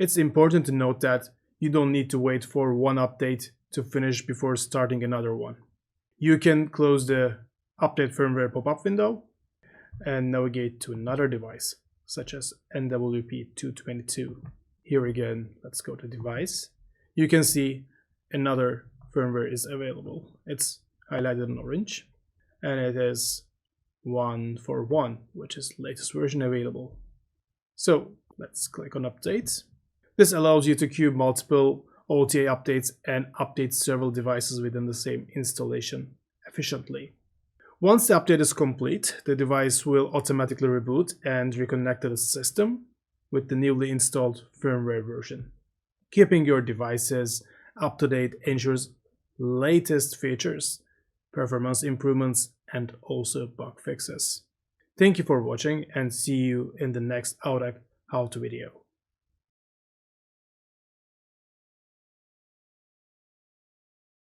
It's important to note that you don't need to wait for one update to finish before starting another one. You can close the Update Firmware pop-up window and navigate to another device, such as NWP222. Here again, let's go to Device. You can see another firmware is available. It's highlighted in orange, and it is 141, which is the latest version available. So let's click on Update. This allows you to queue multiple OTA updates and update several devices within the same installation efficiently. Once the update is complete, the device will automatically reboot and reconnect to the system with the newly installed firmware version. Keeping your devices up to date ensures latest features, performance improvements, and also bug fixes. Thank you for watching, and see you in the next AUDAC how-to video.